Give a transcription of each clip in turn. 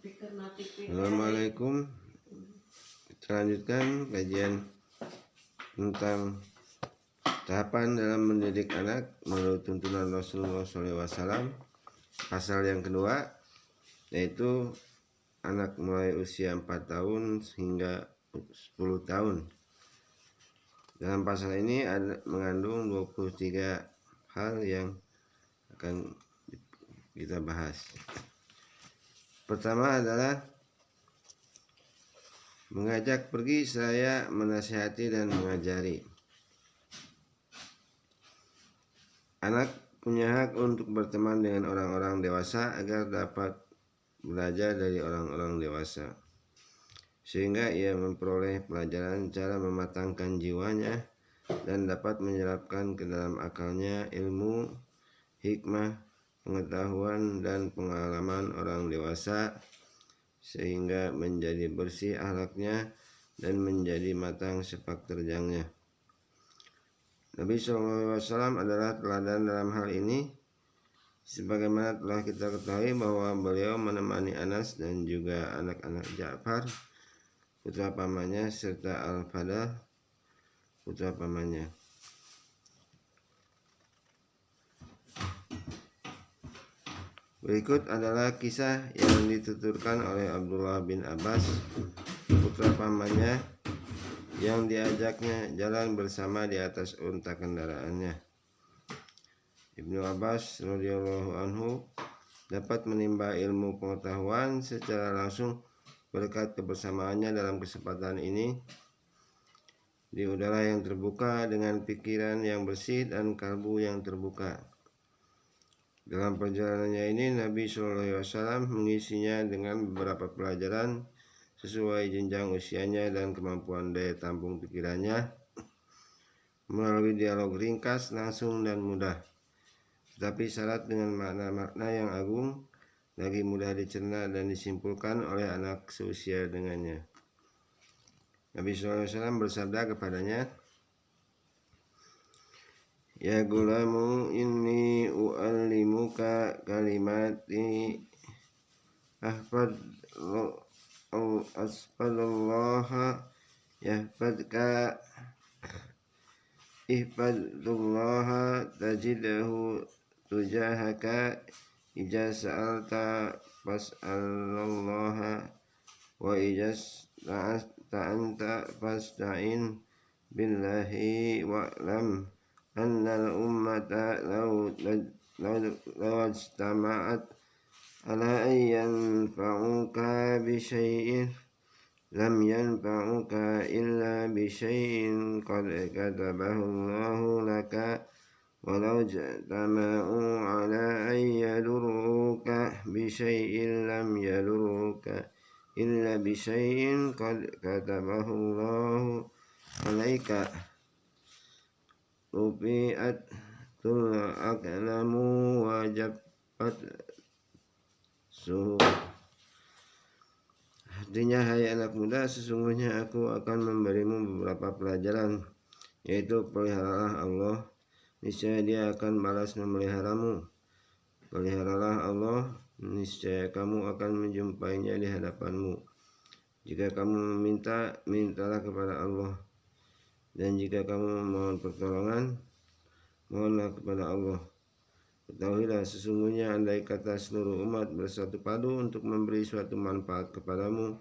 Assalamualaikum. Kita lanjutkan kajian tentang tahapan dalam mendidik anak menurut tuntunan Rasulullah SAW. Pasal yang kedua, yaitu anak mulai usia 4 tahun hingga 10 tahun. Dalam pasal ini mengandung 23 hal yang akan kita bahas. Pertama adalah mengajak pergi seraya menasihati dan mengajari. Anak punya hak untuk berteman dengan orang-orang dewasa agar dapat belajar dari orang-orang dewasa, sehingga ia memperoleh pelajaran cara mematangkan jiwanya dan dapat menyerapkan ke dalam akalnya ilmu, hikmah, pengetahuan dan pengalaman orang dewasa, sehingga menjadi bersih akhlaknya dan menjadi matang sepak terjangnya. Nabi SAW adalah teladan dalam hal ini, sebagaimana telah kita ketahui bahwa beliau menemani Anas dan juga anak-anak Ja'far putra pamannya serta Al-Fadl putra pamannya. Berikut adalah kisah yang dituturkan oleh Abdullah bin Abbas, putra pamannya, yang diajaknya jalan bersama di atas unta kendaraannya. Ibnu Abbas radhiyallahu anhu dapat menimba ilmu pengetahuan secara langsung berkat kebersamaannya dalam kesempatan ini di udara yang terbuka dengan pikiran yang bersih dan kalbu yang terbuka. Dalam perjalanannya ini Nabi SAW mengisinya dengan beberapa pelajaran sesuai jenjang usianya dan kemampuan daya tampung pikirannya melalui dialog ringkas, langsung dan mudah, tetapi syarat dengan makna-makna yang agung, lagi mudah dicerna dan disimpulkan oleh anak seusia dengannya. Nabi SAW bersabda kepadanya, "Ya gulamu inni u'allimuka kalimati ahfadullaha yahfadka ihfadullaha tajidahu tujahaka ija sa'alta fas'alallaha wa ija sta'anta fasta'in billahi wa'lam annal ummata law ijtama'at ala an yanfa'uka bi syai'in lam yanfa'uka illa bi syai'in qad katabahu Allahu laka walau ijtama'u ala an yadurruka bi syai'in lam yadurruka illa bi syai'in qad katabahu Allahu alaika rufi'at tul aqlamu wajabat suhu." Artinya, hai anak muda, sesungguhnya aku akan memberimu beberapa pelajaran, yaitu peliharalah Allah, niscaya Dia akan balas memeliharamu. Peliharalah Allah, niscaya kamu akan menjumpainya di hadapanmu. Jika kamu meminta, mintalah kepada Allah, dan jika kamu memohon pertolongan, mohonlah kepada Allah. Ketahuilah, sesungguhnya andai kata seluruh umat bersatu padu untuk memberi suatu manfaat kepadamu,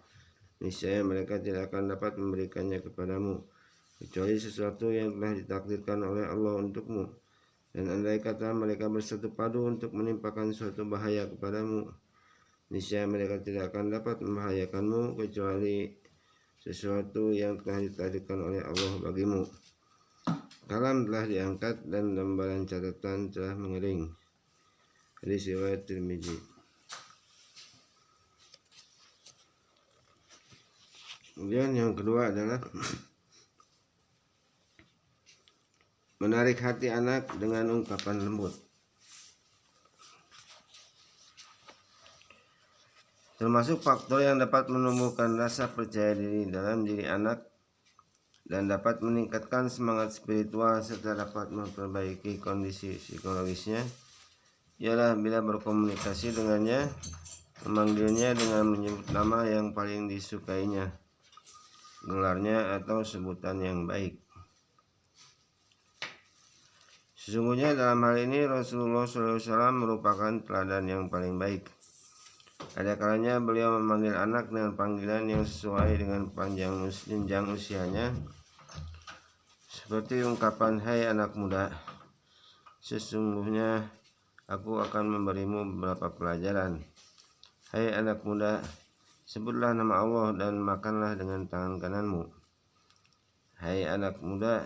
niscaya mereka tidak akan dapat memberikannya kepadamu, kecuali sesuatu yang telah ditakdirkan oleh Allah untukmu. Dan andai kata mereka bersatu padu untuk menimpakan suatu bahaya kepadamu, niscaya mereka tidak akan dapat membahayakanmu, kecuali sesuatu yang telah ditakdirkan oleh Allah bagimu. Kalam telah diangkat dan lembaran catatan telah mengering. Hadis riwayat Tirmidzi. Kemudian yang kedua adalah menarik hati anak dengan ungkapan lembut. Termasuk faktor yang dapat menumbuhkan rasa percaya diri dalam diri anak dan dapat meningkatkan semangat spiritual serta dapat memperbaiki kondisi psikologisnya ialah bila berkomunikasi dengannya memanggilnya dengan menyebut nama yang paling disukainya, gelarnya atau sebutan yang baik. Sesungguhnya dalam hal ini Rasulullah SAW merupakan teladan yang paling baik. Ada kalanya beliau memanggil anak dengan panggilan yang sesuai dengan jenjang usianya, seperti ungkapan, "Hai anak muda, sesungguhnya aku akan memberimu beberapa pelajaran. Hai anak muda, sebutlah nama Allah dan makanlah dengan tangan kananmu. Hai anak muda,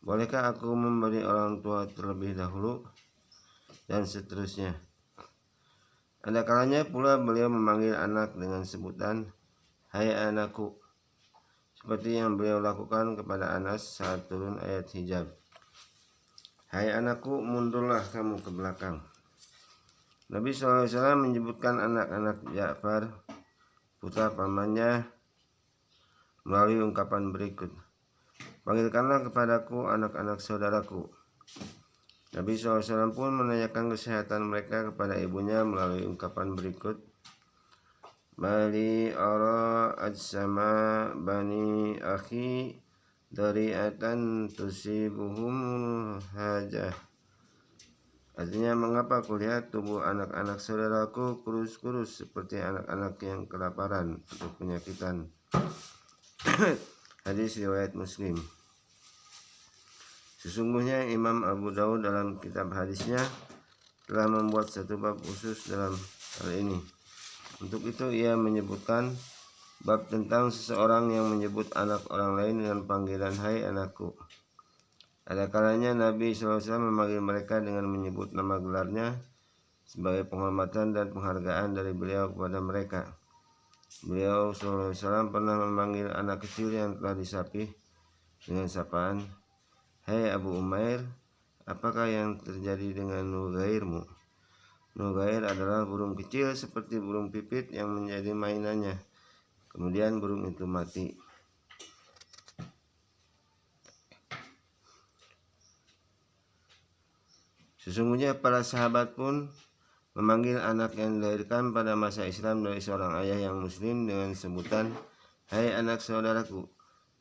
bolehkah aku memberi orang tua terlebih dahulu?" Dan seterusnya. Ada kalanya pula beliau memanggil anak dengan sebutan, "Hai anakku," seperti yang beliau lakukan kepada Anas saat turun ayat hijab. "Hai anakku, mundurlah kamu ke belakang." Nabi SAW menyebutkan anak-anak Ja'far, putra pamannya, melalui ungkapan berikut, "Panggilkanlah kepadaku anak-anak saudaraku." Nabi SAW pun menanyakan kesehatan mereka kepada ibunya melalui ungkapan berikut, "Mali ara ajsama bani akhi dari'atan tusibuhumul hajah." Artinya, mengapa kulihat tubuh anak-anak saudaraku kurus-kurus seperti anak-anak yang kelaparan atau penyakitan. Hadis riwayat Muslim. Sesungguhnya Imam Abu Daud dalam kitab hadisnya telah membuat satu bab khusus dalam hal ini. Untuk itu ia menyebutkan bab tentang seseorang yang menyebut anak orang lain dengan panggilan, "Hai anakku." Ada kalanya Nabi SAW memanggil mereka dengan menyebut nama gelarnya sebagai penghormatan dan penghargaan dari beliau kepada mereka. Beliau SAW pernah memanggil anak kecil yang telah disapih dengan sapaan, "Hai Abu Umair, apakah yang terjadi dengan Nugairmu?" Nugair adalah burung kecil seperti burung pipit yang menjadi mainannya. Kemudian burung itu mati. Sesungguhnya para sahabat pun memanggil anak yang dilahirkan pada masa Islam dari seorang ayah yang muslim dengan sebutan, "Hai anak saudaraku."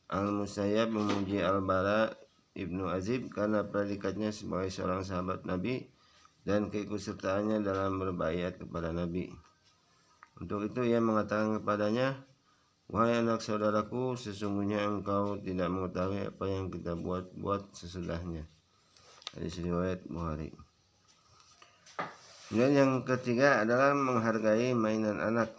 Al-Musayyab memuji Al-Bara Ibnu Azib karena predikatnya sebagai seorang sahabat Nabi dan keikutsertaannya dalam berbaiat kepada Nabi. Untuk itu ia mengatakan kepadanya, "Wahai anak saudaraku, sesungguhnya engkau tidak mengetahui apa yang kita buat sesudahnya." Hadis riwayat Bukhari. Kemudian yang ketiga adalah menghargai mainan anak.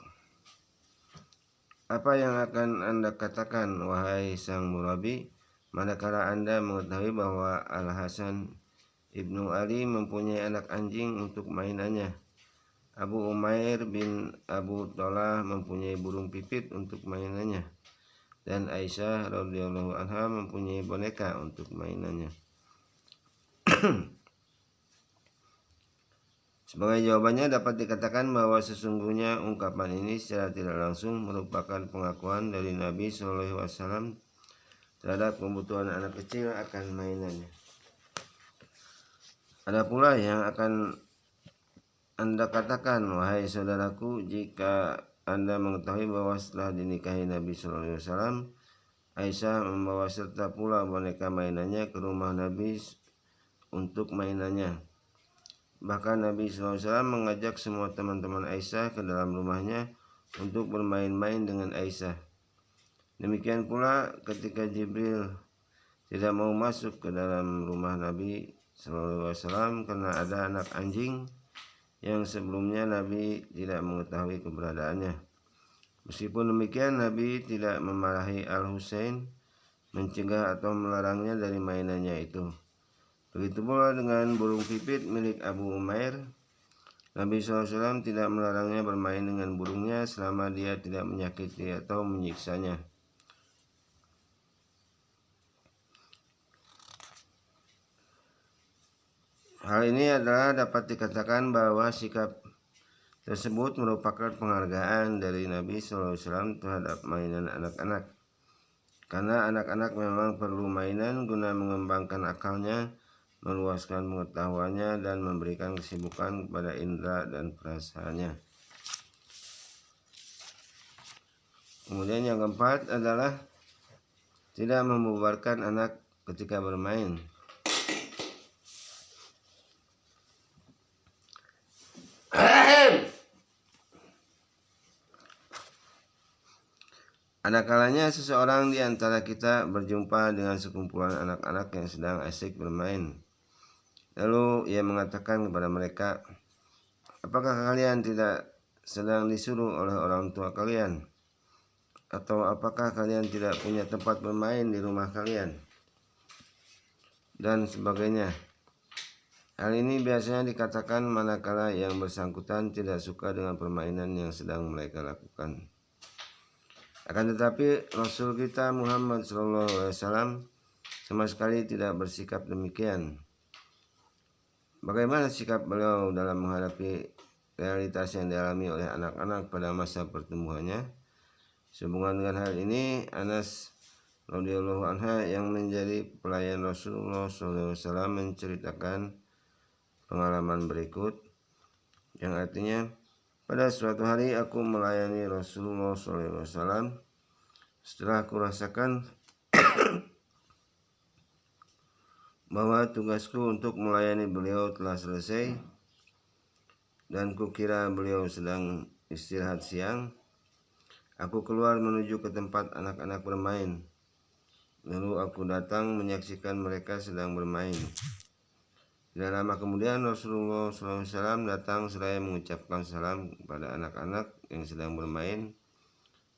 Apa yang akan Anda katakan, wahai sang murabi, manakala Anda mengetahui bahwa Al-Hasan Ibnu Ali mempunyai anak anjing untuk mainannya, Abu Umair bin Abu Talha mempunyai burung pipit untuk mainannya, dan Aisyah radhiyallahu anha mempunyai boneka untuk mainannya. Sebagai jawabannya dapat dikatakan bahwa sesungguhnya ungkapan ini secara tidak langsung merupakan pengakuan dari Nabi SAW terhadap kebutuhan anak kecil akan mainannya. Ada pula yang akan Anda katakan, wahai saudaraku, jika Anda mengetahui bahwa setelah dinikahi Nabi SAW, Aisyah membawa serta pula boneka mainannya ke rumah Nabi untuk mainannya. Bahkan Nabi SAW mengajak semua teman-teman Aisyah ke dalam rumahnya untuk bermain-main dengan Aisyah. Demikian pula ketika Jibril tidak mau masuk ke dalam rumah Nabi SAW karena ada anak anjing yang sebelumnya Nabi tidak mengetahui keberadaannya. Meskipun demikian, Nabi tidak memarahi Al-Husain, mencegah atau melarangnya dari mainannya itu. Begitu pula dengan burung pipit milik Abu Umair. Nabi SAW tidak melarangnya bermain dengan burungnya selama dia tidak menyakiti atau menyiksanya. Hal ini adalah dapat dikatakan bahwa sikap tersebut merupakan penghargaan dari Nabi SAW terhadap mainan anak-anak. Karena anak-anak memang perlu mainan guna mengembangkan akalnya meluaskan pengetahuannya dan memberikan kesibukan kepada indera dan perasaannya. Kemudian yang keempat adalah tidak membubarkan anak ketika bermain. Ada kalanya seseorang di antara kita berjumpa dengan sekumpulan anak-anak yang sedang asyik bermain. Lalu ia mengatakan kepada mereka, "Apakah kalian tidak sedang disuruh oleh orang tua kalian? Atau apakah kalian tidak punya tempat bermain di rumah kalian?" Dan sebagainya. Hal ini biasanya dikatakan manakala yang bersangkutan tidak suka dengan permainan yang sedang mereka lakukan. Akan tetapi Rasul kita Muhammad SAW sama sekali tidak bersikap demikian. Bagaimana sikap beliau dalam menghadapi realitas yang dialami oleh anak-anak pada masa pertumbuhannya? Sehubungan dengan hal ini, Anas radhiyallahu anha yang menjadi pelayan Rasulullah SAW menceritakan pengalaman berikut, yang artinya, pada suatu hari aku melayani Rasulullah SAW. Setelah aku rasakan bahwa tugasku untuk melayani beliau telah selesai dan kukira beliau sedang istirahat siang, aku keluar menuju ke tempat anak-anak bermain. Lalu aku datang menyaksikan mereka sedang bermain. Tidak lama kemudian Rasulullah SAW datang seraya mengucapkan salam kepada anak-anak yang sedang bermain.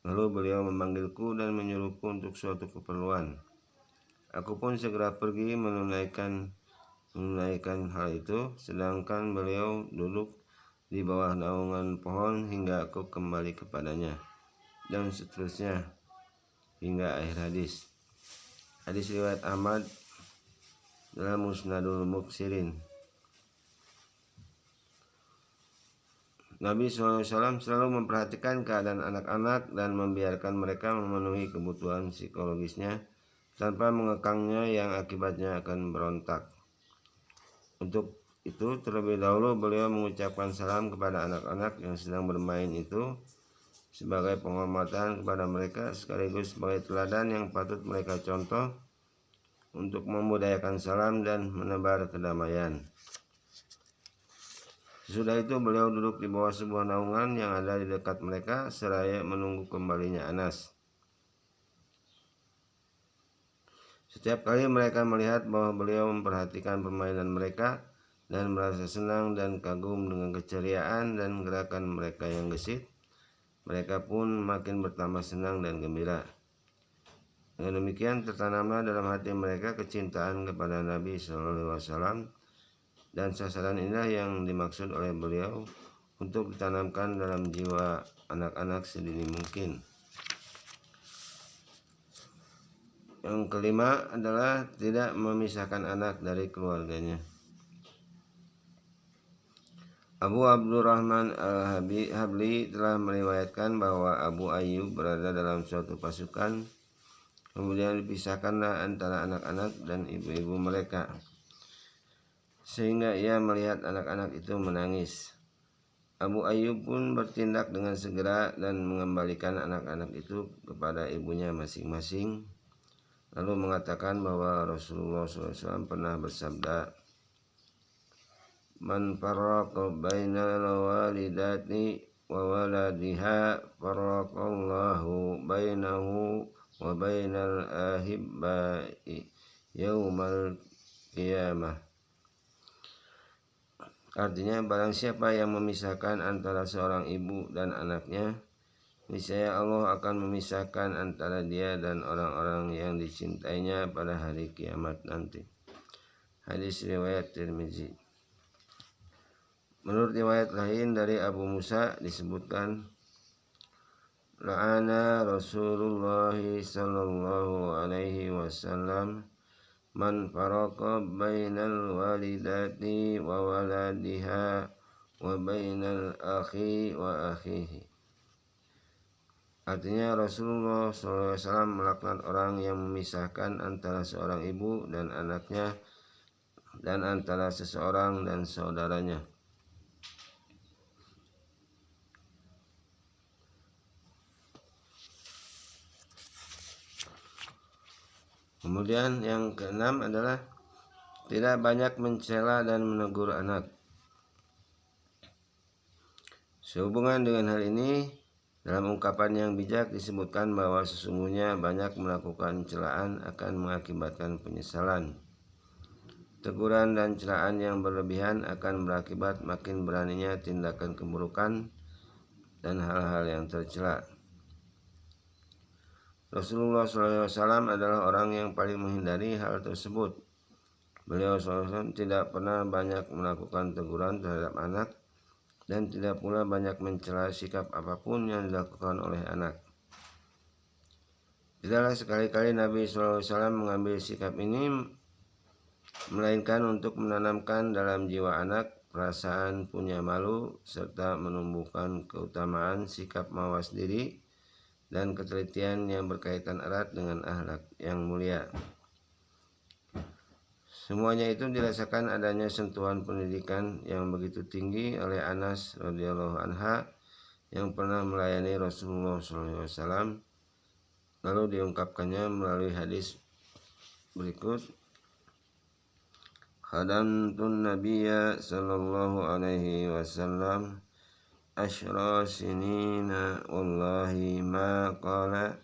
Lalu beliau memanggilku dan menyuruhku untuk suatu keperluan. Aku pun segera pergi menunaikan hal itu, sedangkan beliau duduk di bawah naungan pohon hingga aku kembali kepadanya, dan seterusnya hingga akhir hadis. Hadis riwayat Ahmad dalam Musnadul Muksirin. Nabi SAW selalu memperhatikan keadaan anak-anak dan membiarkan mereka memenuhi kebutuhan psikologisnya tanpa mengekangnya yang akibatnya akan berontak. Untuk itu terlebih dahulu beliau mengucapkan salam kepada anak-anak yang sedang bermain itu sebagai penghormatan kepada mereka sekaligus sebagai teladan yang patut mereka contoh untuk membudayakan salam dan menebar kedamaian. Sesudah itu beliau duduk di bawah sebuah naungan yang ada di dekat mereka seraya menunggu kembalinya Anas. Setiap kali mereka melihat bahwa beliau memperhatikan permainan mereka dan merasa senang dan kagum dengan keceriaan dan gerakan mereka yang gesit, mereka pun makin bertambah senang dan gembira. Dengan demikian tertanamlah dalam hati mereka kecintaan kepada Nabi SAW, dan sasaran inilah yang dimaksud oleh beliau untuk ditanamkan dalam jiwa anak-anak sedini mungkin. Yang kelima adalah tidak memisahkan anak dari keluarganya. Abu Abdurrahman Al-Habli telah meriwayatkan bahwa Abu Ayyub berada dalam suatu pasukan. Kemudian dipisahkanlah antara anak-anak dan ibu-ibu mereka, sehingga ia melihat anak-anak itu menangis. Abu Ayyub pun bertindak dengan segera dan mengembalikan anak-anak itu kepada ibunya masing-masing, lalu mengatakan bahwa Rasulullah SAW pernah bersabda, "Man farraqa bainal walidati wa waladiha farraqallahu bainahu wa bainal ahibbai yaumal qiyamah." Artinya, barang siapa yang memisahkan antara seorang ibu dan anaknya, niscaya Allah akan memisahkan antara dia dan orang-orang yang dicintainya pada hari kiamat nanti. Hadis riwayat Tirmizi. Menurut riwayat lain dari Abu Musa disebutkan, la'ana Rasulullah sallallahu alaihi wasallam man faraka bainal walidati wa waladiha wa bainal akhi wa akhihi. Artinya Rasulullah SAW melaknat orang yang memisahkan antara seorang ibu dan anaknya dan antara seseorang dan saudaranya. Kemudian yang keenam adalah tidak banyak mencela dan menegur anak. Sehubungan dengan hal ini, dalam ungkapan yang bijak disebutkan bahwa sesungguhnya banyak melakukan celaan akan mengakibatkan penyesalan. Teguran dan celaan yang berlebihan akan berakibat makin beraninya tindakan keburukan dan hal-hal yang tercela. Rasulullah SAW adalah orang yang paling menghindari hal tersebut. Beliau SAW tidak pernah banyak melakukan teguran terhadap anak dan tidak pula banyak mencela sikap apapun yang dilakukan oleh anak. Tidaklah sekali-kali Nabi SAW mengambil sikap ini, melainkan untuk menanamkan dalam jiwa anak perasaan punya malu serta menumbuhkan keutamaan sikap mawas diri dan ketelitian yang berkaitan erat dengan akhlak yang mulia. Semuanya itu dirasakan adanya sentuhan pendidikan yang begitu tinggi oleh Anas radhiyallahu anha yang pernah melayani Rasulullah SAW. Lalu diungkapkannya melalui hadis berikut. Khadamtun Nabiyya sallallahu alaihi wasallam asyra sinina wallahi ma qala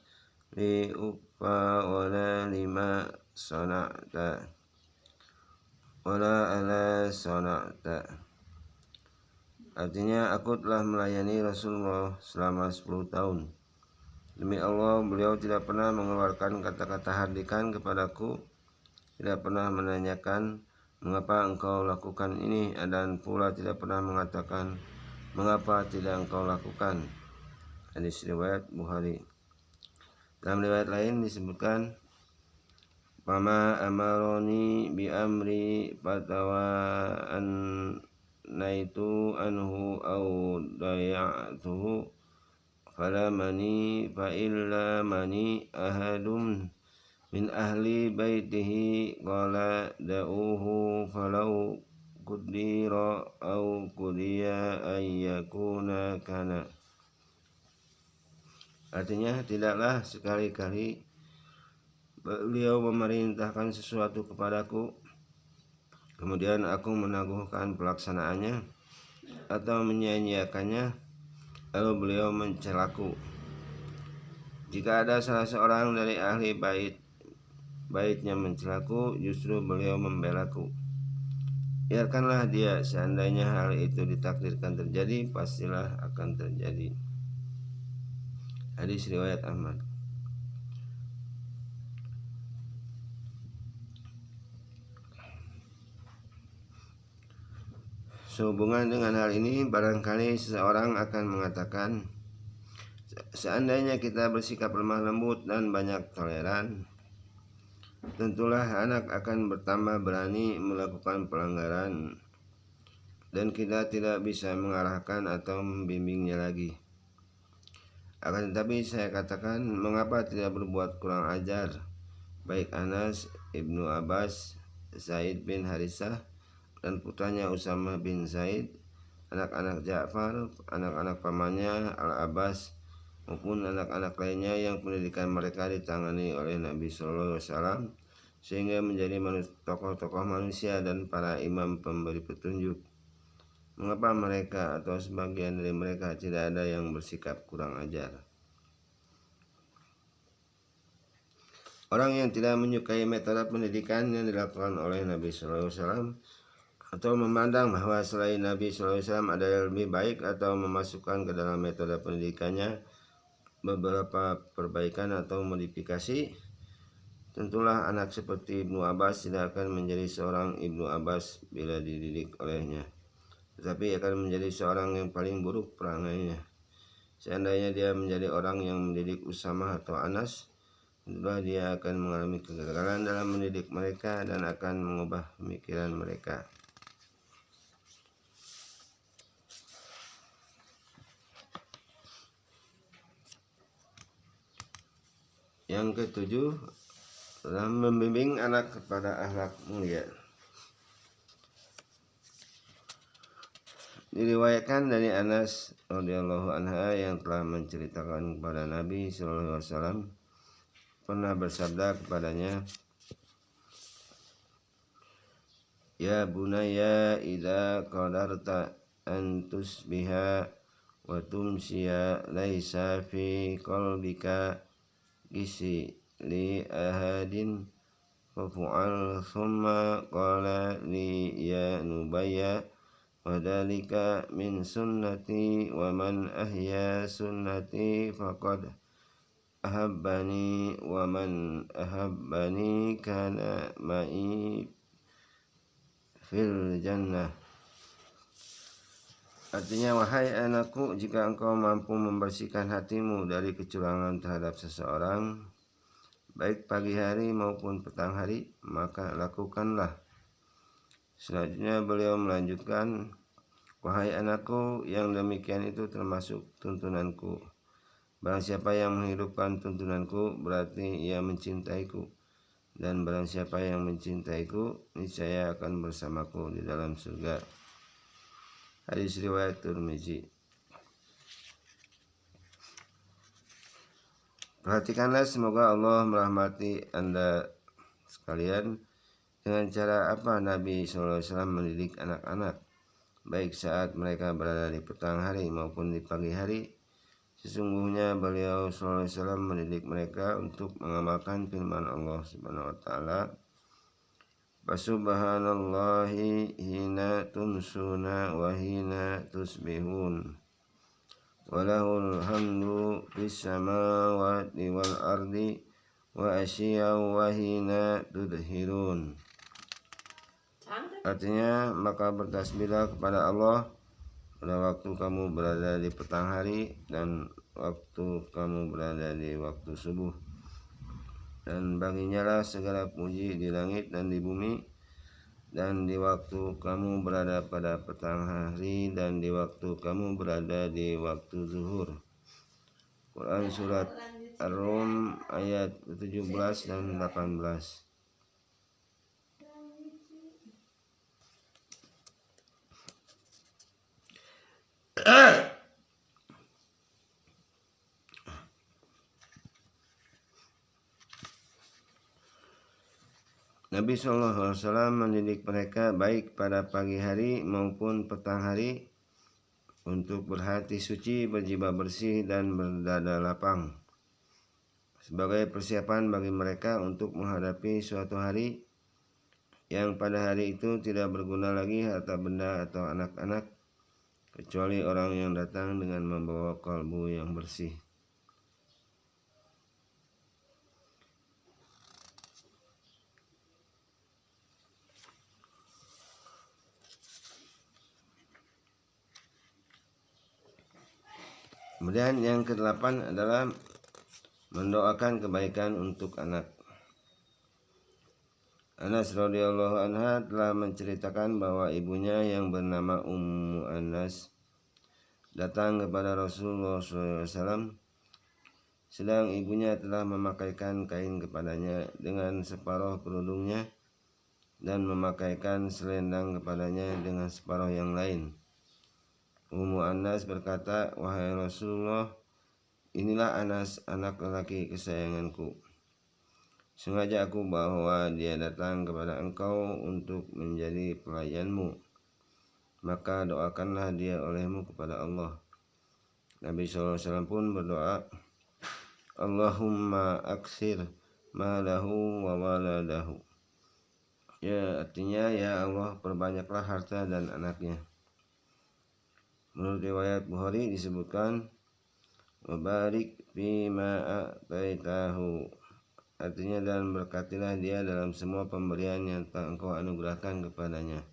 li uffa wala lima sana'ta wala ala sana'ta. Artinya, aku telah melayani Rasulullah selama 10 tahun. Demi Allah, beliau tidak pernah mengeluarkan kata-kata hardikan kepadaku, tidak pernah menanyakan mengapa engkau lakukan ini, dan pula tidak pernah mengatakan mengapa tidak engkau lakukan. Hadis riwayat Bukhari. Dalam riwayat lain disebutkan, Fama amaroni bi amri fatawaan naitu anhu au daya'tuhu falamani fa illa mani ahadum min ahli baitihi qala da'uhu falau qudira au qudiya ayyakuna kana. Artinya, tidaklah sekali-kali beliau memerintahkan sesuatu kepadaku, kemudian aku menaguhkan pelaksanaannya atau menyia-nyiakannya, lalu beliau mencelaku. Jika ada salah seorang dari ahli baitnya mencelaku, justru beliau membelaku. Biarkanlah dia, seandainya hal itu ditakdirkan terjadi, pastilah akan terjadi. Hadis riwayat Ahmad. Sehubungan dengan hal ini, barangkali seseorang akan mengatakan, seandainya kita bersikap lemah lembut dan banyak toleran, tentulah anak akan bertambah berani melakukan pelanggaran dan kita tidak bisa mengarahkan atau membimbingnya lagi. Akan tetapi saya katakan, mengapa tidak berbuat kurang ajar? Baik Anas, Ibnu Abbas, Zaid bin Harisah, dan putranya Usamah bin Zaid, anak-anak Ja'far, anak-anak pamannya Al-Abbas, maupun anak-anak lainnya yang pendidikan mereka ditangani oleh Nabi SAW, sehingga menjadi tokoh-tokoh manusia dan para imam pemberi petunjuk. Mengapa mereka atau sebagian dari mereka tidak ada yang bersikap kurang ajar? Orang yang tidak menyukai metode pendidikan yang dilakukan oleh Nabi SAW, atau memandang bahwa selain Nabi SAW ada yang lebih baik, atau memasukkan ke dalam metode pendidikannya beberapa perbaikan atau modifikasi, tentulah anak seperti Ibnu Abbas tidak akan menjadi seorang Ibnu Abbas bila dididik olehnya, tetapi akan menjadi seorang yang paling buruk perangainya. Seandainya dia menjadi orang yang mendidik Usamah atau Anas, tentulah dia akan mengalami kegagalan dalam mendidik mereka dan akan mengubah pemikiran mereka. Yang ketujuh adalah membimbing anak kepada akhlak mulia. Diriwayatkan dari Anas radhiyallahu anha yang telah menceritakan kepada Nabi sallallahu alaihi wasallam pernah bersabda kepadanya, "Ya bunayya idza qadarta an tusbiha wa tumsiya laisa fi qalbika gisi li ahadin fa'al thumma qala li ya nubayya wa dzalika min sunnati wa man ahya sunnati faqad ahabbani wa man ahabbani kana ma'i fil jannah." Artinya, wahai anakku, jika engkau mampu membersihkan hatimu dari kecurangan terhadap seseorang, baik pagi hari maupun petang hari, maka lakukanlah. Selanjutnya beliau melanjutkan, wahai anakku, yang demikian itu termasuk tuntunanku. Barang siapa yang menghidupkan tuntunanku, berarti ia mencintaiku. Dan barang siapa yang mencintaiku, niscaya akan bersamaku di dalam surga. Hadis riwayat Tirmizi. Perhatikanlah, semoga Allah merahmati Anda sekalian, dengan cara apa Nabi SAW mendidik anak-anak, baik saat mereka berada di petang hari maupun di pagi hari. Sesungguhnya beliau SAW mendidik mereka untuk mengamalkan firman Allah Subhanahu wa Ta'ala, Fasubhanallahi hina tumsuna wa hina tusbihun walahul hamdu fis samawati wal ardi wa asyiyau wa hina tudhirun. Artinya, maka bertasbihlah kepada Allah pada waktu kamu berada di petang hari dan waktu kamu berada di waktu subuh. Dan baginya lah segala puji di langit dan di bumi, dan di waktu kamu berada pada petang hari dan di waktu kamu berada di waktu zuhur. Quran Surat Ar-Rum ayat 17 dan 18. Nabi SAW mendidik mereka baik pada pagi hari maupun petang hari untuk berhati suci, berjiwa bersih, dan berdada lapang, sebagai persiapan bagi mereka untuk menghadapi suatu hari yang pada hari itu tidak berguna lagi harta benda atau anak-anak, kecuali orang yang datang dengan membawa kalbu yang bersih. Kemudian yang ke-8 adalah mendoakan kebaikan untuk anak. Anas radhiyallahu anha telah menceritakan bahwa ibunya yang bernama Ummu Anas datang kepada Rasulullah SAW, sedang ibunya telah memakaikan kain kepadanya dengan separuh kerudungnya dan memakaikan selendang kepadanya dengan separuh yang lain. Ummu Anas berkata, wahai Rasulullah, inilah Anas, anak lelaki kesayanganku. Sengaja aku bahwa dia datang kepada engkau untuk menjadi pelayanmu, maka doakanlah dia olehmu kepada Allah. Nabi SAW pun berdoa, Allahumma aksir malahu wa waladahu. Ya, artinya, ya Allah, perbanyaklah harta dan anaknya. Menurut riwayat Bukhari disebutkan, wabarik fima a'taitahu, artinya, dan berkatilah dia dalam semua pemberian yang telah engkau anugerahkan kepadanya.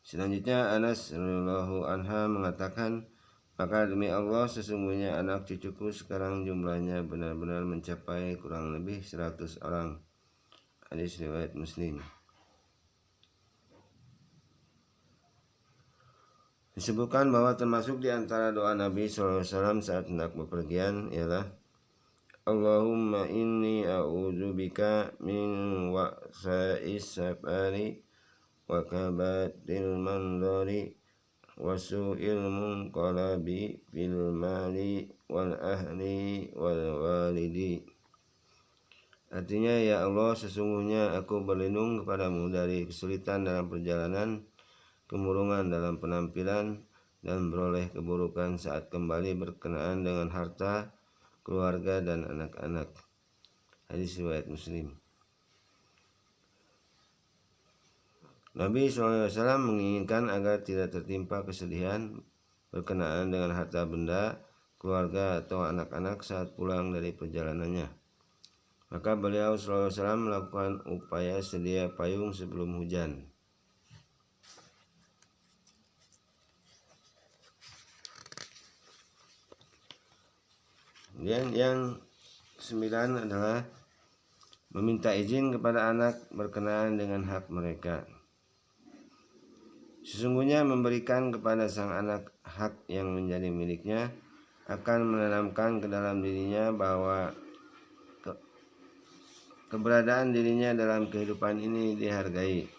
Selanjutnya Anas radhiyallahu anha mengatakan, maka demi Allah, sesungguhnya anak cucuku sekarang jumlahnya benar-benar mencapai kurang lebih 100 orang. Hadis riwayat Muslim. Disebutkan bahwa termasuk di antara doa Nabi SAW saat hendak bepergian ialah Allahumma inni a'udzubika min wa'sa'is safari wa kabatil manzari wa su'il munqalabi fil mali wal ahli wal walidi. Artinya, ya Allah, sesungguhnya aku berlindung kepadamu dari kesulitan dalam perjalanan, kemurungan dalam penampilan, dan beroleh keburukan saat kembali berkenaan dengan harta, keluarga, dan anak-anak. Hadis riwayat Muslim. Nabi SAW menginginkan agar tidak tertimpa kesedihan berkenaan dengan harta benda, keluarga, atau anak-anak saat pulang dari perjalanannya. Maka beliau SAW melakukan upaya sedia payung sebelum hujan. Kemudian yang 9 adalah meminta izin kepada anak berkenaan dengan hak mereka. Sesungguhnya memberikan kepada sang anak hak yang menjadi miliknya akan menanamkan ke dalam dirinya bahwa keberadaan dirinya dalam kehidupan ini dihargai.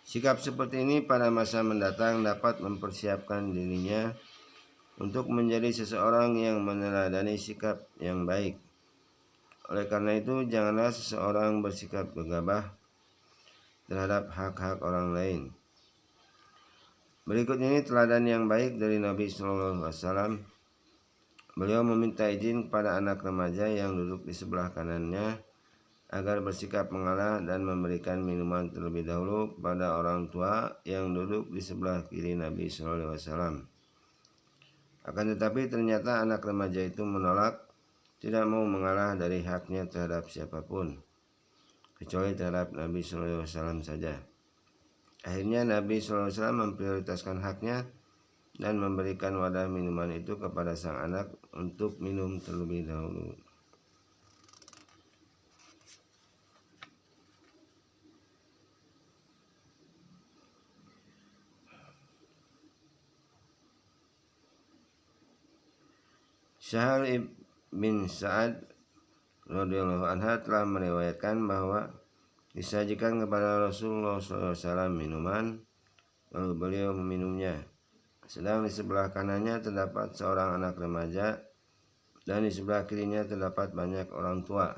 Sikap seperti ini pada masa mendatang dapat mempersiapkan dirinya untuk menjadi seseorang yang meneladani sikap yang baik. Oleh karena itu, janganlah seseorang bersikap gegabah terhadap hak-hak orang lain. Berikut ini teladan yang baik dari Nabi SAW. Beliau meminta izin kepada anak remaja yang duduk di sebelah kanannya agar bersikap mengalah dan memberikan minuman terlebih dahulu kepada orang tua yang duduk di sebelah kiri Nabi SAW. Akan tetapi ternyata anak remaja itu menolak, tidak mau mengalah dari haknya terhadap siapapun, kecuali terhadap Nabi SAW saja. Akhirnya Nabi SAW memprioritaskan haknya dan memberikan wadah minuman itu kepada sang anak untuk minum terlebih dahulu. Sahal bin Sa'ad radhiyallahu anha telah meriwayatkan bahwa disajikan kepada Rasulullah SAW minuman, lalu beliau meminumnya. Sedang di sebelah kanannya terdapat seorang anak remaja dan di sebelah kirinya terdapat banyak orang tua.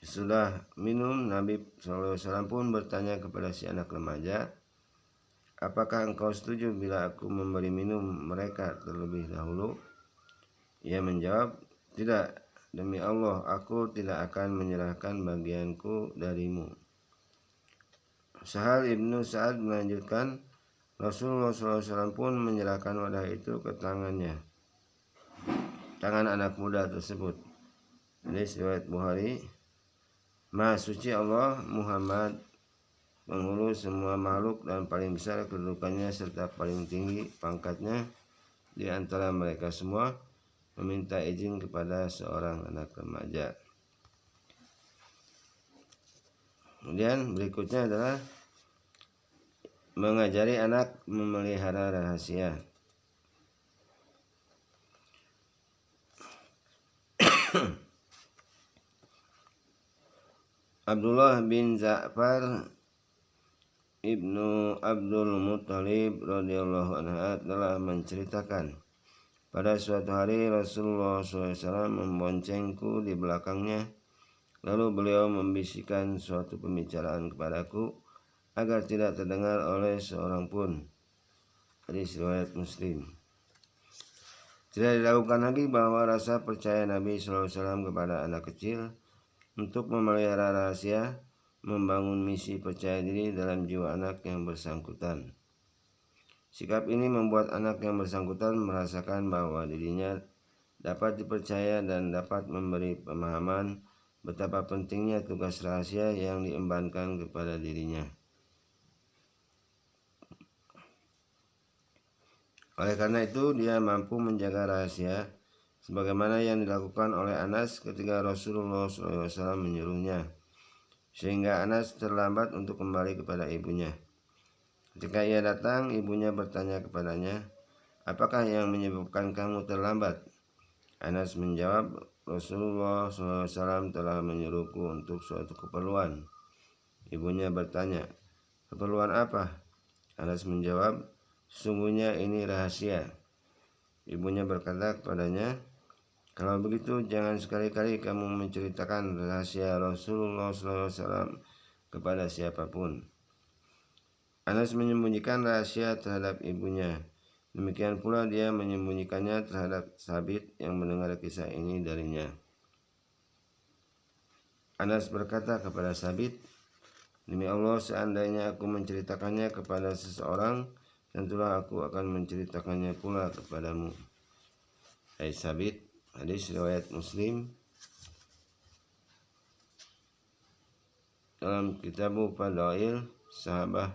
Sesudah minum, Nabi SAW pun bertanya kepada si anak remaja, apakah engkau setuju bila aku memberi minum mereka terlebih dahulu? Ia menjawab, tidak, demi Allah, aku tidak akan menyerahkan bagianku darimu. Sahal ibnu Sa'ad melanjutkan, Rasulullah SAW pun menyerahkan wadah itu ke tangan anak muda tersebut. Hadis riwayat Bukhari. Maha suci Allah, Muhammad, penghulu semua makhluk dan paling besar kedudukannya serta paling tinggi pangkatnya di antara mereka semua, meminta izin kepada seorang anak remaja. Kemudian berikutnya adalah mengajari anak memelihara rahasia. Abdullah bin Ja'far ibnu Abdul Muttalib radhiyallahu anhu telah menceritakan, pada suatu hari Rasulullah SAW memboncengku di belakangnya, lalu beliau membisikkan suatu pembicaraan kepadaku agar tidak terdengar oleh seorang pun. Hadis riwayat Muslim. Tidak dilakukan lagi bahwa rasa percaya Nabi SAW kepada anak kecil untuk memelihara rahasia membangun misi percaya diri dalam jiwa anak yang bersangkutan. Sikap ini membuat anak yang bersangkutan merasakan bahwa dirinya dapat dipercaya dan dapat memberi pemahaman betapa pentingnya tugas rahasia yang diembankan kepada dirinya. Oleh karena itu, dia mampu menjaga rahasia sebagaimana yang dilakukan oleh Anas ketika Rasulullah SAW menyuruhnya, sehingga Anas terlambat untuk kembali kepada ibunya. Ketika ia datang, ibunya bertanya kepadanya, apakah yang menyebabkan kamu terlambat? Anas menjawab, Rasulullah SAW telah menyuruhku untuk suatu keperluan. Ibunya bertanya, keperluan apa? Anas menjawab, sesungguhnya ini rahasia. Ibunya berkata kepadanya, kalau begitu jangan sekali-kali kamu menceritakan rahasia Rasulullah SAW kepada siapapun. Anas menyembunyikan rahasia terhadap ibunya. Demikian pula dia menyembunyikannya terhadap Sabit yang mendengar kisah ini darinya. Anas berkata kepada Sabit, demi Allah, seandainya aku menceritakannya kepada seseorang, tentulah aku akan menceritakannya pula kepadamu. Hai Sabit, hadis riwayat Muslim dalam Kitabu Fadail Sahabah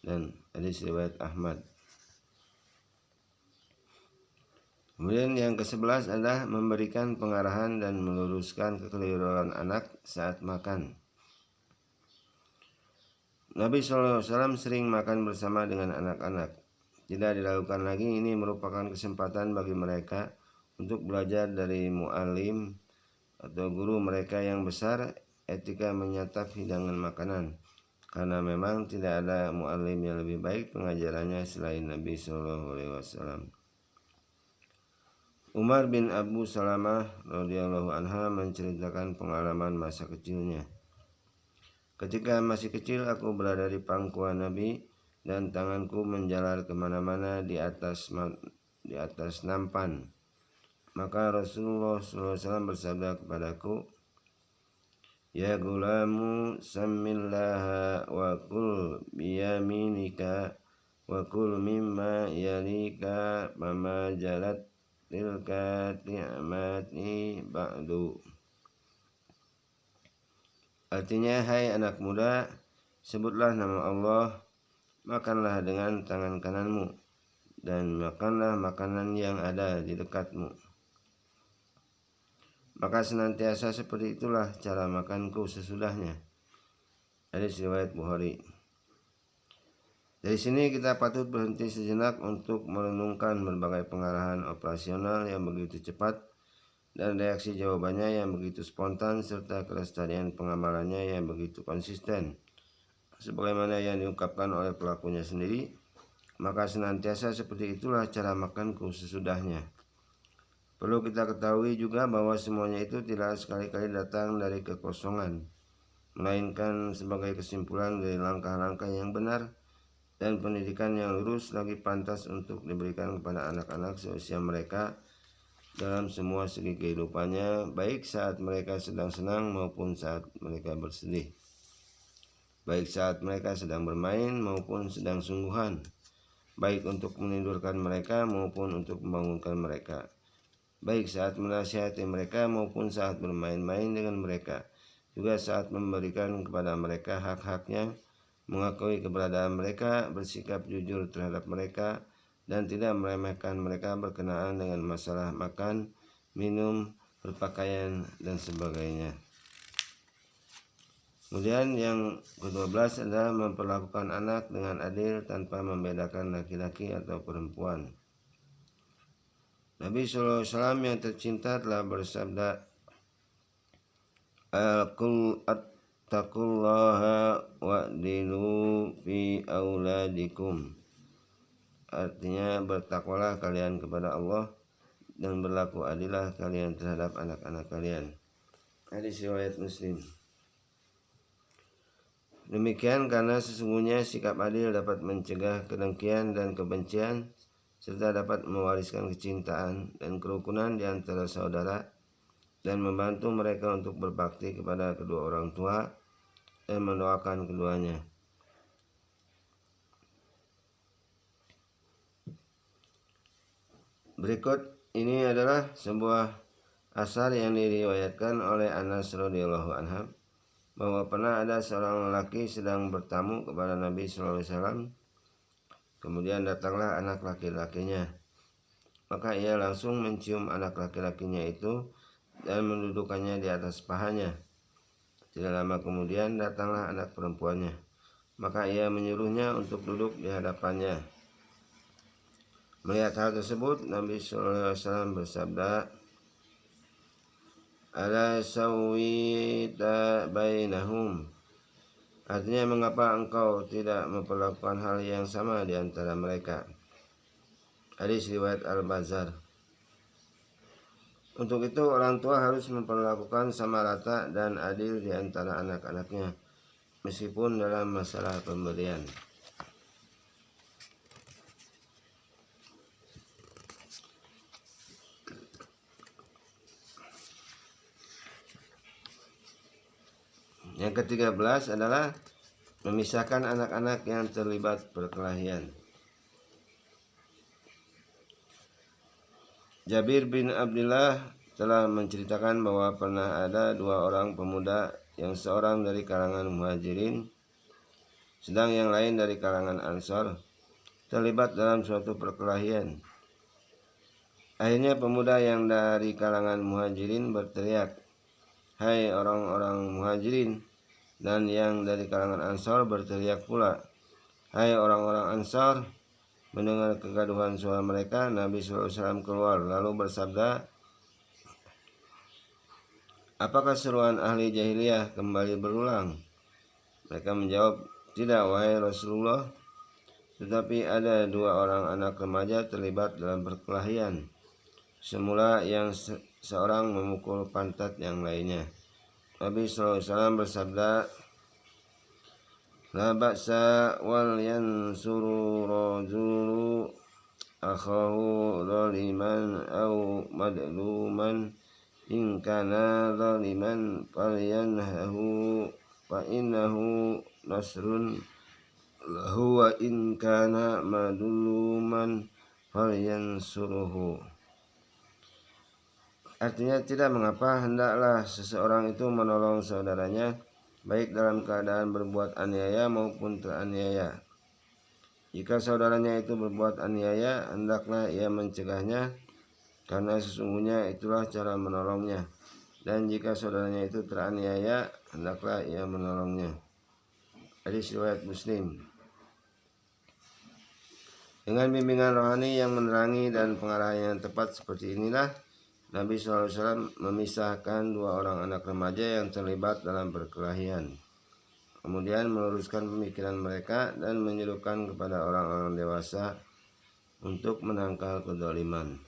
dan hadis riwayat Ahmad. Kemudian yang ke-11 adalah memberikan pengarahan dan meluruskan kekeliruan anak saat makan. Nabi SAW sering makan bersama dengan anak-anak. Tidak dilakukan lagi, ini merupakan kesempatan bagi mereka untuk belajar dari mu'alim atau guru mereka yang besar etika menyantap hidangan makanan. Karena memang tidak ada mu'alim yang lebih baik pengajarannya selain Nabi SAW. Umar bin Abu Salamah radhiyallahu anha menceritakan pengalaman masa kecilnya. Ketika masih kecil aku berada di pangkuan Nabi dan tanganku menjalar kemana-mana di atas nampan. Maka Rasulullah SAW bersabda kepadaku, ya gulamu samillaha wa kul biyaminika wa kul mimma yalika mama jalat tilka ni'mati ba'du. Artinya, hai anak muda, sebutlah nama Allah, makanlah dengan tangan kananmu, dan makanlah makanan yang ada di dekatmu. Maka senantiasa seperti itulah cara makanku sesudahnya. Hadis riwayat Bukhari. Dari sini kita patut berhenti sejenak untuk merenungkan berbagai pengarahan operasional yang begitu cepat dan reaksi jawabannya yang begitu spontan serta kelestarian pengamalannya yang begitu konsisten. Sebagaimana yang diungkapkan oleh pelakunya sendiri, maka senantiasa seperti itulah cara makanku sesudahnya. Perlu kita ketahui juga bahwa semuanya itu tidak sekali-kali datang dari kekosongan, melainkan sebagai kesimpulan dari langkah-langkah yang benar dan pendidikan yang lurus lagi pantas untuk diberikan kepada anak-anak seusia mereka dalam semua segi kehidupannya, baik saat mereka sedang senang maupun saat mereka bersedih, baik saat mereka sedang bermain maupun sedang sungguhan, baik untuk menidurkan mereka maupun untuk membangunkan mereka, baik saat menasihati mereka maupun saat bermain-main dengan mereka, juga saat memberikan kepada mereka hak-haknya, mengakui keberadaan mereka, bersikap jujur terhadap mereka, dan tidak meremehkan mereka berkenaan dengan masalah makan, minum, berpakaian, dan sebagainya. Kemudian yang ke-12 adalah memperlakukan anak dengan adil tanpa membedakan laki-laki atau perempuan. Nabi SAW yang tercinta telah bersabda, Taqullaha wa'dilu fi auladikum. Artinya, bertakwalah kalian kepada Allah dan berlaku adillah kalian terhadap anak-anak kalian. Hadis riwayat Muslim. Demikian karena sesungguhnya sikap adil dapat mencegah kedengkian dan kebencian serta dapat mewariskan kecintaan dan kerukunan di antara saudara dan membantu mereka untuk berbakti kepada kedua orang tua dan mendoakan keduanya. Berikut ini adalah sebuah asar yang diriwayatkan oleh Anas radhiyallahu anhu bahwa pernah ada seorang lelaki sedang bertamu kepada Nabi SAW. Kemudian datanglah anak laki-lakinya. Maka ia langsung mencium anak laki-lakinya itu dan mendudukannya di atas pahanya. Tidak lama kemudian datanglah anak perempuannya. Maka ia menyuruhnya untuk duduk di hadapannya. Melihat hal tersebut, Nabi SAW bersabda, Ala sawita bainahum. Artinya, mengapa engkau tidak memperlakukan hal yang sama di antara mereka? Hadis riwayat Al-Bazzar. Untuk itu orang tua harus memperlakukan sama rata dan adil di antara anak-anaknya, meskipun dalam masalah pemberian. Yang ke-13 adalah memisahkan anak-anak yang terlibat perkelahian. Jabir bin Abdullah telah menceritakan bahwa pernah ada dua orang pemuda, yang seorang dari kalangan Muhajirin, sedang yang lain dari kalangan Ansor, terlibat dalam suatu perkelahian. Akhirnya pemuda yang dari kalangan Muhajirin berteriak, "Hai orang-orang Muhajirin!" Dan yang dari kalangan Ansor berteriak pula, "Hai orang-orang Ansor!" Mendengar kegaduhan suara mereka, Nabi SAW keluar lalu bersabda, "Apakah seruan ahli jahiliyah kembali berulang?" Mereka menjawab, "Tidak, wahai Rasulullah, tetapi ada dua orang anak remaja terlibat dalam perkelahian. Semula yang seorang memukul pantat yang lainnya." Nabi SAW bersabda, "La ba'sa wal yansuru rajulu akhahu zaliman au madluman, in kana zaliman falyanhahu fa innahu nasrun lahu, wa in kana madluman falyansuruhu." Artinya, tidak mengapa, hendaklah seseorang itu menolong saudaranya, baik dalam keadaan berbuat aniaya maupun teraniaya. Jika saudaranya itu berbuat aniaya, hendaklah ia mencegahnya, karena sesungguhnya itulah cara menolongnya. Dan jika saudaranya itu teraniaya, hendaklah ia menolongnya. Hadis riwayat Muslim. Dengan bimbingan rohani yang menerangi dan pengarahan yang tepat seperti inilah, Nabi SAW memisahkan dua orang anak remaja yang terlibat dalam perkelahian. Kemudian meluruskan pemikiran mereka dan menyerukan kepada orang-orang dewasa untuk menangkal kezaliman.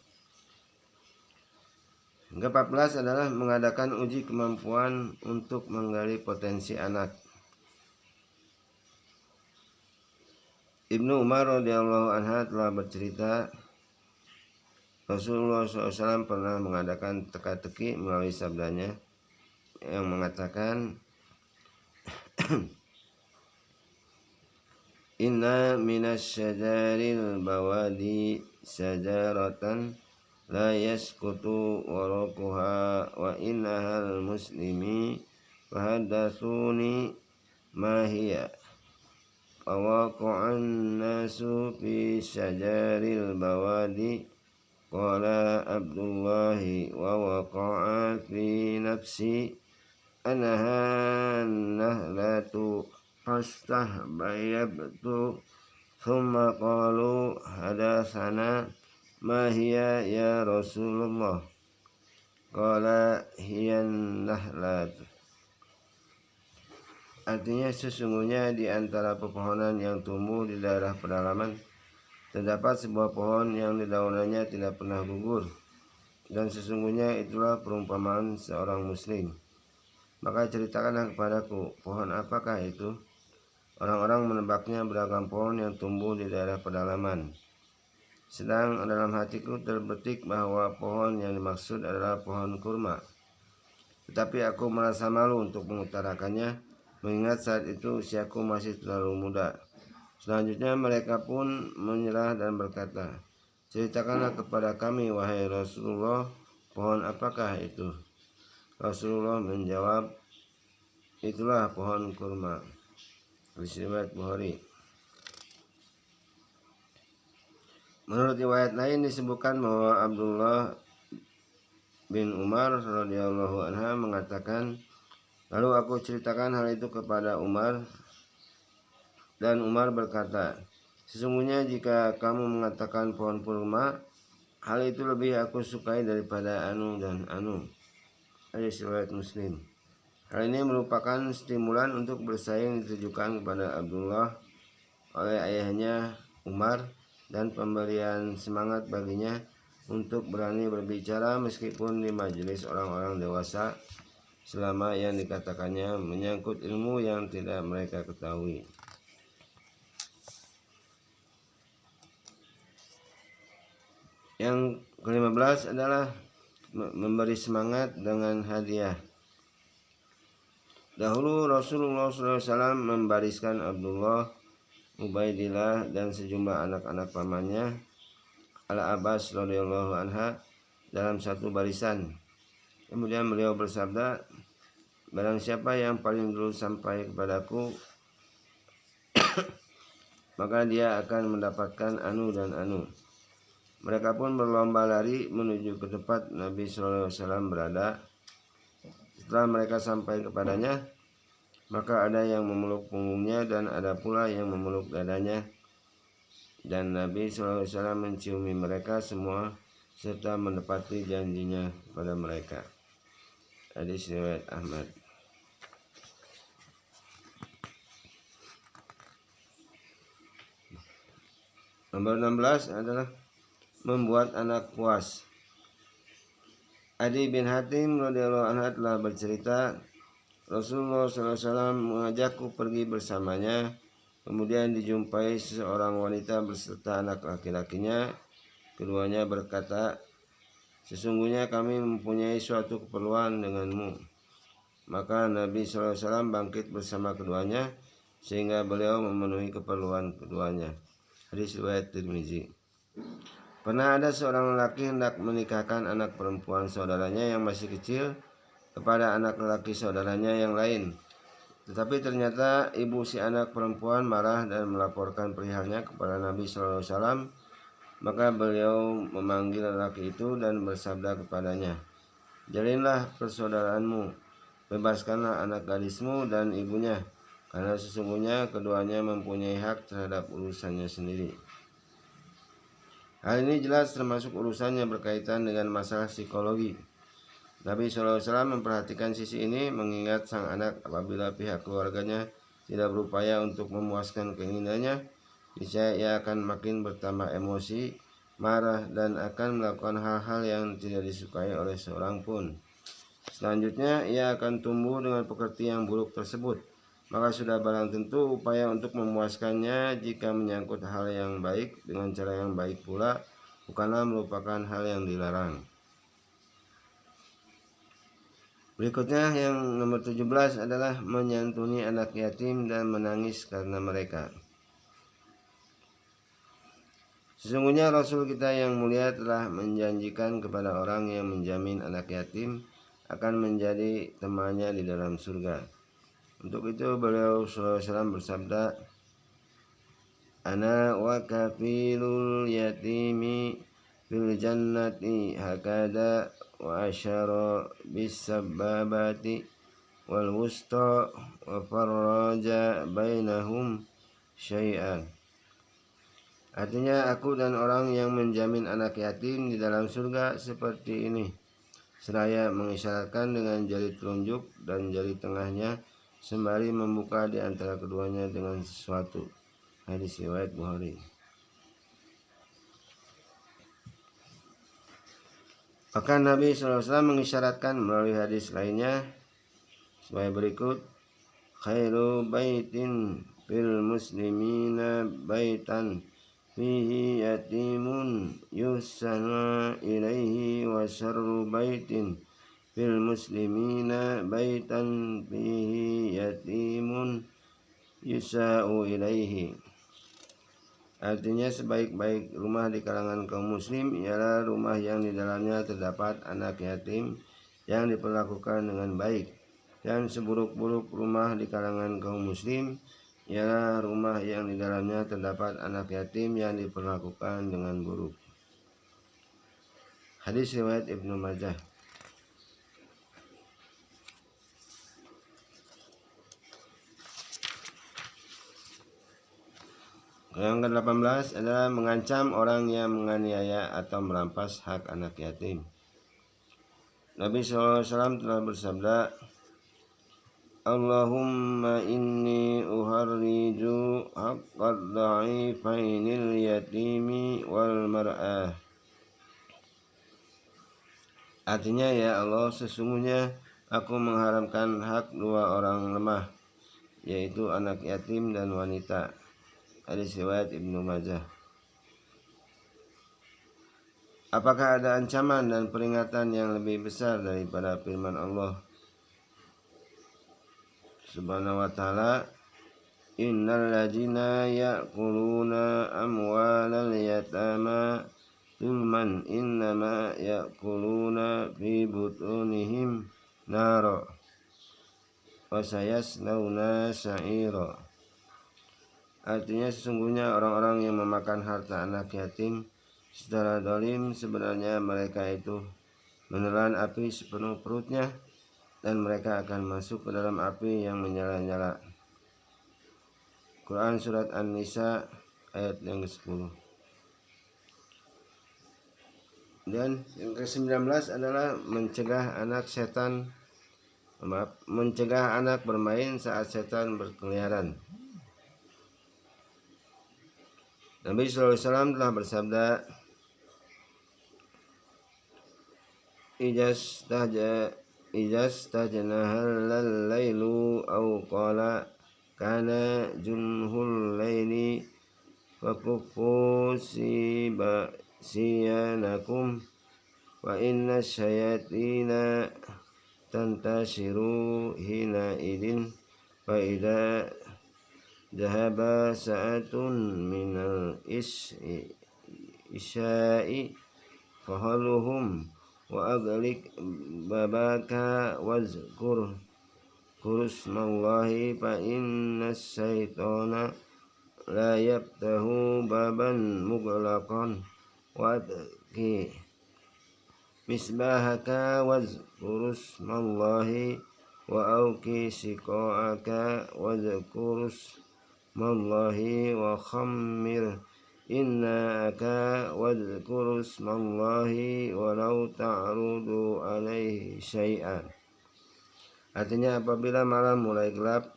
Yang ke-14 adalah mengadakan uji kemampuan untuk menggali potensi anak. Ibnu Umar radhiyallahu anha telah bercerita, Rasulullah SAW pernah mengadakan teka-teki melalui sabdanya yang mengatakan, "Inna minas syajaril bawadi syajaratan la yaskutu waraquha wa innahal muslimi fahadathuni ma hiya. Fawaqa'an nasu fi syajaril bawadi. Qala Abdullahi wa waqa'a fi nafsi annaha nahlatu fastahbayabtu, thumma qalu hadatsana ma hiya ya Rasulullah. Qala hiya nahlat." Artinya, sesungguhnya di antara pepohonan yang tumbuh di daerah pedalaman terdapat sebuah pohon yang dedaunannya tidak pernah gugur, dan sesungguhnya itulah perumpamaan seorang muslim. Maka ceritakanlah kepadaku, pohon apakah itu? Orang-orang menebaknya beragam pohon yang tumbuh di daerah pedalaman. Sedang dalam hatiku terbetik bahwa pohon yang dimaksud adalah pohon kurma. Tetapi aku merasa malu untuk mengutarakannya, mengingat saat itu usiaku masih terlalu muda. Selanjutnya mereka pun menyerah dan berkata, "Ceritakanlah kepada kami, wahai Rasulullah, pohon apakah itu?" Rasulullah menjawab, "Itulah pohon kurma." Riwayat Bukhari. Menurut riwayat lain disebutkan bahwa Abdullah bin Umar radhiyallahu anha mengatakan, "Lalu aku ceritakan hal itu kepada Umar, dan Umar berkata, sesungguhnya jika kamu mengatakan pohon kurma, hal itu lebih aku sukai daripada anu dan anu." Hadis riwayat Muslim. Hal ini merupakan stimulan untuk bersaing ditujukan kepada Abdullah oleh ayahnya Umar dan pemberian semangat baginya untuk berani berbicara meskipun di majelis orang-orang dewasa selama yang dikatakannya menyangkut ilmu yang tidak mereka ketahui. Yang ke-15 adalah memberi semangat dengan hadiah. Dahulu Rasulullah SAW membariskan Abdullah, Ubaidillah dan sejumlah anak-anak pamannya Al-Abbas radhiyallahu anha dalam satu barisan. Kemudian beliau bersabda, barang siapa yang paling dulu sampai kepadaku maka dia akan mendapatkan anu dan anu. Mereka pun berlomba lari menuju ke tempat Nabi SAW berada. Setelah mereka sampai kepadanya, maka ada yang memeluk punggungnya dan ada pula yang memeluk dadanya. Dan Nabi SAW menciumi mereka semua serta menepati janjinya pada mereka. Hadis riwayat Ahmad. Nomor 16 adalah membuat anak puas. Adi bin Hatim radhiyallahu anhu telah bercerita, Rasulullah SAW mengajakku pergi bersamanya. Kemudian dijumpai seseorang wanita beserta anak laki-lakinya. Keduanya berkata, sesungguhnya kami mempunyai suatu keperluan denganmu. Maka Nabi SAW bangkit bersama keduanya sehingga beliau memenuhi keperluan keduanya. Hadis riwayat Tirmizi. Pernah ada seorang lelaki hendak menikahkan anak perempuan saudaranya yang masih kecil kepada anak lelaki saudaranya yang lain. Tetapi ternyata ibu si anak perempuan marah dan melaporkan perihalnya kepada Nabi SAW. Maka beliau memanggil lelaki itu dan bersabda kepadanya, jalinlah persaudaraanmu, bebaskanlah anak gadismu dan ibunya, karena sesungguhnya keduanya mempunyai hak terhadap urusannya sendiri. Hal ini jelas termasuk urusan yang berkaitan dengan masalah psikologi. Nabi SAW memperhatikan sisi ini mengingat sang anak apabila pihak keluarganya tidak berupaya untuk memuaskan keinginannya, niscaya ia akan makin bertambah emosi, marah, dan akan melakukan hal-hal yang tidak disukai oleh seorang pun. Selanjutnya, ia akan tumbuh dengan pekerti yang buruk tersebut. Maka sudah barang tentu upaya untuk memuaskannya jika menyangkut hal yang baik dengan cara yang baik pula bukanlah merupakan hal yang dilarang. Berikutnya yang nomor 17 adalah menyantuni anak yatim dan menangis karena mereka. Sesungguhnya Rasul kita yang mulia telah menjanjikan kepada orang yang menjamin anak yatim akan menjadi temannya di dalam surga. Untuk itu beliau SAW bersabda, ana wa kafilul yatimi fil jannati hakada wa asyara bis sababati wal wusta wa farraja bainahum syai'an. Artinya, aku dan orang yang menjamin anak yatim di dalam surga seperti ini, seraya mengisyaratkan dengan jari telunjuk dan jari tengahnya sembari membuka di antara keduanya dengan sesuatu. Hadis riwayat Bukhari. Bahkan Nabi SAW mengisyaratkan melalui hadis lainnya sebagai berikut, khairu baitin fil muslimina baitan fihi yatimun yusana ilaihi wa syarru baitin fil muslimina baitan fihi yatimun yusa'u ilaihi. Artinya, sebaik-baik rumah di kalangan kaum muslim ialah rumah yang di dalamnya terdapat anak yatim yang diperlakukan dengan baik, dan seburuk-buruk rumah di kalangan kaum muslim ialah rumah yang di dalamnya terdapat anak yatim yang diperlakukan dengan buruk. Hadis riwayat Ibnu Majah. Yang ke-18 adalah mengancam orang yang menganiaya atau merampas hak anak yatim. Nabi SAW telah bersabda, Allahumma inni uharriju haqqad dha'ifainil yatimi wal mar'ah. Artinya, ya Allah, sesungguhnya aku mengharamkan hak dua orang lemah, yaitu anak yatim dan wanita. Hadis riwayat Ibnu Majah. Apakah ada ancaman dan peringatan yang lebih besar daripada firman Allah Subhanahu wa ta'ala, innal ladzina ya'kuluna amwalal yatama zulman innama ya'kuluna fi butunihim nara wa sayaslawna sa'ira. Artinya, sesungguhnya orang-orang yang memakan harta anak yatim secara zalim, sebenarnya mereka itu menelan api sepenuh perutnya, dan mereka akan masuk ke dalam api yang menyala-nyala. Quran Surat An-Nisa ayat yang ke-10. Dan yang ke-19 adalah mencegah anak bermain saat setan berkeliaran. Nabi SAW telah bersabda, Ijastajnahal lailu aw qala kana junhul laili fakuffu siyanakum wa inna syayatina tantashiru hina idin fa idza dhahaba sa'atun minal isya'i fahaluhum wa aglik babaka wazkur kurusmallahi fa innas syaitana la yaftahu baban mughlaqan wa adki misbahaka wazkurusmallahi wa auki siqaaka wazkurusmallahi wa khammir innaka wadhkurusmallahi walau ta'rudu alaihi syai'an. Artinya, apabila malam mulai gelap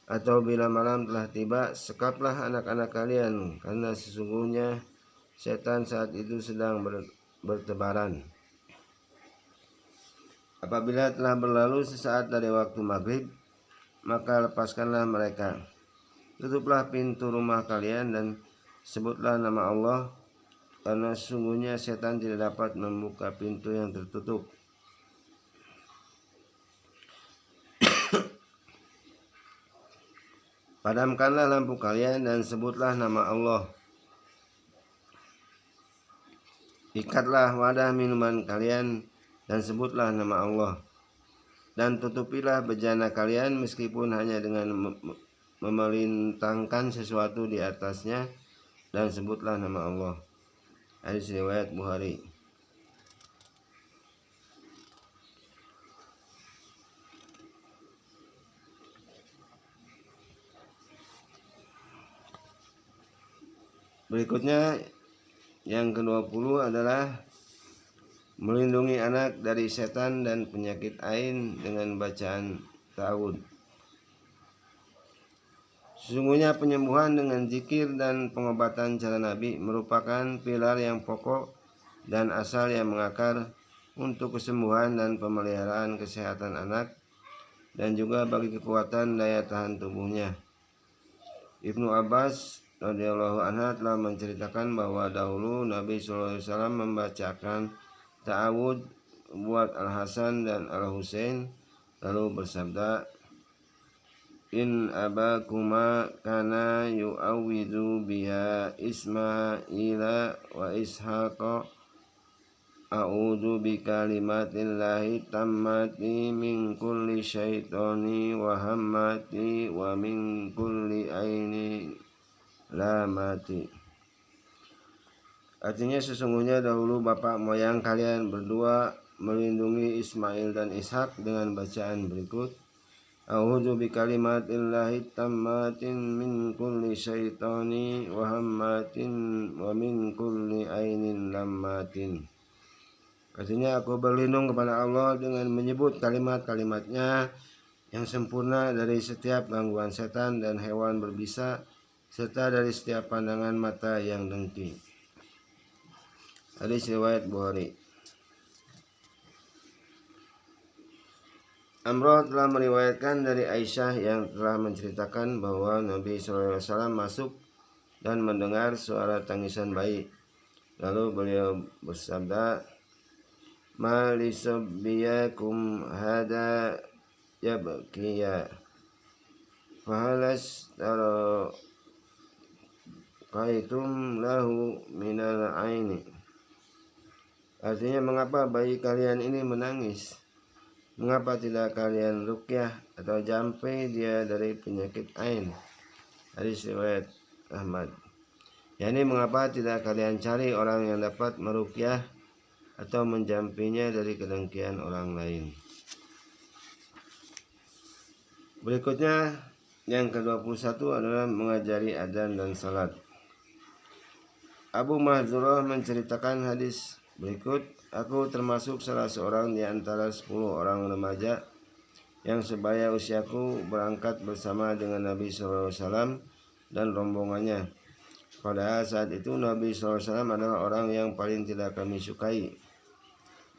atau bila malam telah tiba, sekaplah anak-anak kalian, karena sesungguhnya setan saat itu sedang bertebaran. Apabila telah berlalu sesaat dari waktu maghrib, maka lepaskanlah mereka. Tutuplah pintu rumah kalian dan sebutlah nama Allah, karena sesungguhnya setan tidak dapat membuka pintu yang tertutup. Padamkanlah lampu kalian dan sebutlah nama Allah. Ikatlah wadah minuman kalian dan sebutlah nama Allah. Dan tutupilah bejana kalian meskipun hanya dengan memelintangkan sesuatu di atasnya, dan sebutlah nama Allah. Hadis riwayat Bukhari. Berikutnya yang ke-20 adalah melindungi anak dari setan dan penyakit ain dengan bacaan ta'awud. Sesungguhnya penyembuhan dengan zikir dan pengobatan cara Nabi merupakan pilar yang pokok dan asal yang mengakar untuk kesembuhan dan pemeliharaan kesehatan anak, dan juga bagi kekuatan daya tahan tubuhnya. Ibnu Abbas radhiyallahu anhu telah menceritakan bahwa dahulu Nabi SAW membacakan ta'awud buat Al-Hasan dan Al-Husain, lalu bersabda, In abakuma kana yu'awwidhu biha Ismaila wa Ishaqa a'udhu bikalimatillahi tammati min kulli syaitani wa hammati wa min kulli aini lamati. Artinya, sesungguhnya dahulu bapak moyang kalian berdua melindungi Ismail dan Ishak dengan bacaan berikut, A'udzu bikalimatillahi tammatin min kulli syaitani wa hammatin wa min kulli ainin lammatin. Artinya, aku berlindung kepada Allah dengan menyebut kalimat-kalimatnya yang sempurna dari setiap gangguan setan dan hewan berbisa, serta dari setiap pandangan mata yang dengki. Hadis riwayat Bukhari. Amroh telah meriwayatkan dari Aisyah yang telah menceritakan bahwa Nabi SAW masuk dan mendengar suara tangisan bayi. Lalu beliau bersabda, "Ma li sabbiyakum hada yabkiya, fahalas tara kaitum lahu minal aini." Artinya, mengapa bayi kalian ini menangis? Mengapa tidak kalian ruqyah atau jampi dia dari penyakit ain? Hadis riwayat Ahmad. Yani, mengapa tidak kalian cari orang yang dapat meruqyah atau menjampinya dari kedengkian orang lain? Berikutnya yang ke-21 adalah mengajari adzan dan salat. Abu Mahdzurah menceritakan hadis berikut, "Aku termasuk salah seorang di antara 10 orang remaja yang sebaya usiaku berangkat bersama dengan Nabi SAW dan rombongannya. Pada saat itu Nabi SAW adalah orang yang paling tidak kami sukai.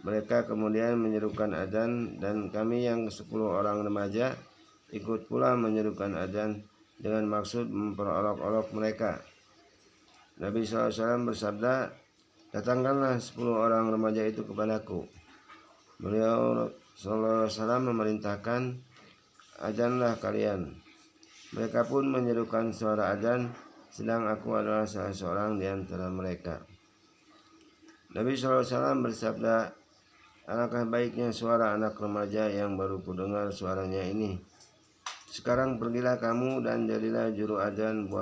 Mereka kemudian menyerukan adzan dan kami yang 10 orang remaja ikut pula menyerukan adzan dengan maksud memperolok-olok mereka. Nabi SAW bersabda, 'Datangkanlah 10 orang remaja itu kepadaku.' Beliau SAW memerintahkan, 'Adzanlah kalian.' Mereka pun menyerukan suara adzan, sedang aku adalah salah seorang di antara mereka. Nabi SAW bersabda, 'Alangkah baiknya suara anak remaja yang baru kudengar suaranya ini. Sekarang pergilah kamu dan jadilah juru adzan buat